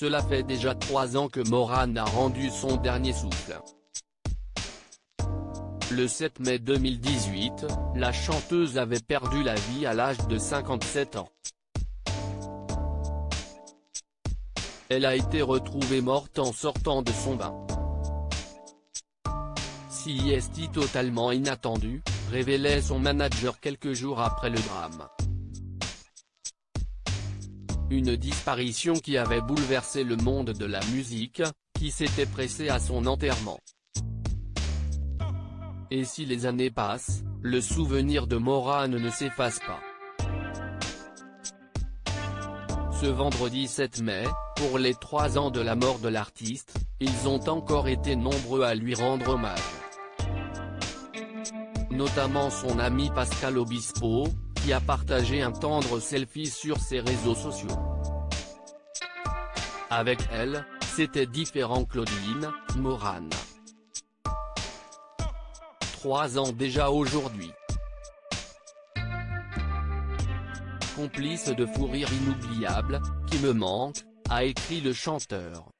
Cela fait déjà 3 ans que Morane a rendu son dernier souffle. Le 7 mai 2018, la chanteuse avait perdu la vie à l'âge de 57 ans. Elle a été retrouvée morte en sortant de son bain. CIST totalement inattendu, révélait son manager quelques jours après le drame. Une disparition qui avait bouleversé le monde de la musique, qui s'était pressé à son enterrement. Et si les années passent, le souvenir de Morane ne s'efface pas. Ce vendredi 7 mai, pour les 3 ans de la mort de l'artiste, ils ont encore été nombreux à lui rendre hommage. Notamment son ami Pascal Obispo, qui a partagé un tendre selfie sur ses réseaux sociaux. Avec elle, c'était différent. Claudine, Morane. 3 ans déjà aujourd'hui. Complice de fou rire inoubliable, qui me manque, a écrit le chanteur.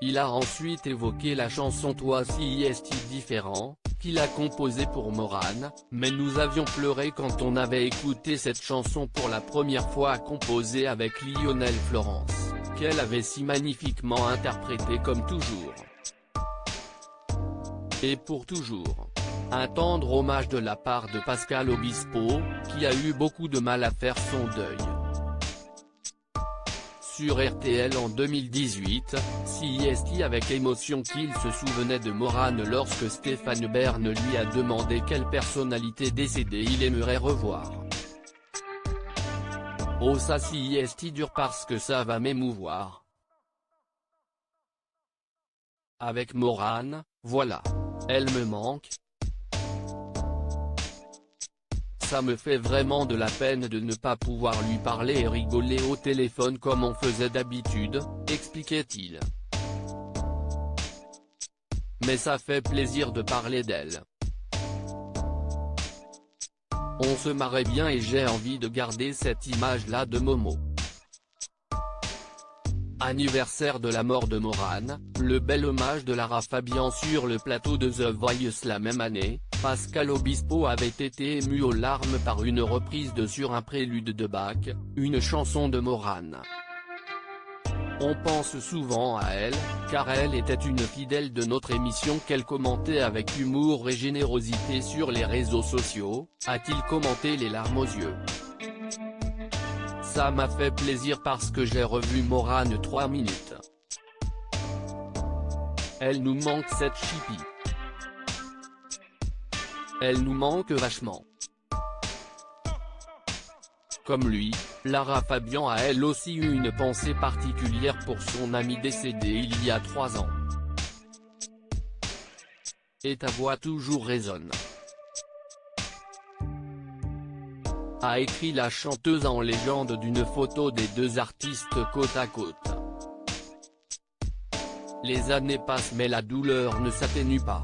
Il a ensuite évoqué la chanson Toi si est différent, qu'il a composée pour Morane, mais nous avions pleuré quand on avait écouté cette chanson pour la première fois composée avec Lionel Florence, qu'elle avait si magnifiquement interprétée comme toujours. Et pour toujours. Un tendre hommage de la part de Pascal Obispo, qui a eu beaucoup de mal à faire son deuil. Sur RTL en 2018, CIST avec émotion qu'il se souvenait de Morane lorsque Stéphane Bern lui a demandé quelle personnalité décédée il aimerait revoir. Oh ça CIST dur parce que ça va m'émouvoir. Avec Morane, voilà. Elle me manque. Ça me fait vraiment de la peine de ne pas pouvoir lui parler et rigoler au téléphone comme on faisait d'habitude, expliquait-il. Mais ça fait plaisir de parler d'elle. On se marrait bien et j'ai envie de garder cette image-là de Momo. Anniversaire de la mort de Morane, le bel hommage de Lara Fabian sur le plateau de The Voice la même année, Pascal Obispo avait été ému aux larmes par une reprise de Sur un prélude de Bach, une chanson de Morane. On pense souvent à elle, car elle était une fidèle de notre émission qu'elle commentait avec humour et générosité sur les réseaux sociaux, a-t-il commenté les larmes aux yeux. Ça m'a fait plaisir parce que j'ai revu Morane 3 minutes. Elle nous manque cette chipie. Elle nous manque vachement. Comme lui, Lara Fabian a elle aussi eu une pensée particulière pour son ami décédé il y a 3 ans. Et ta voix toujours résonne. A écrit la chanteuse en légende d'une photo des deux artistes côte à côte. Les années passent mais la douleur ne s'atténue pas.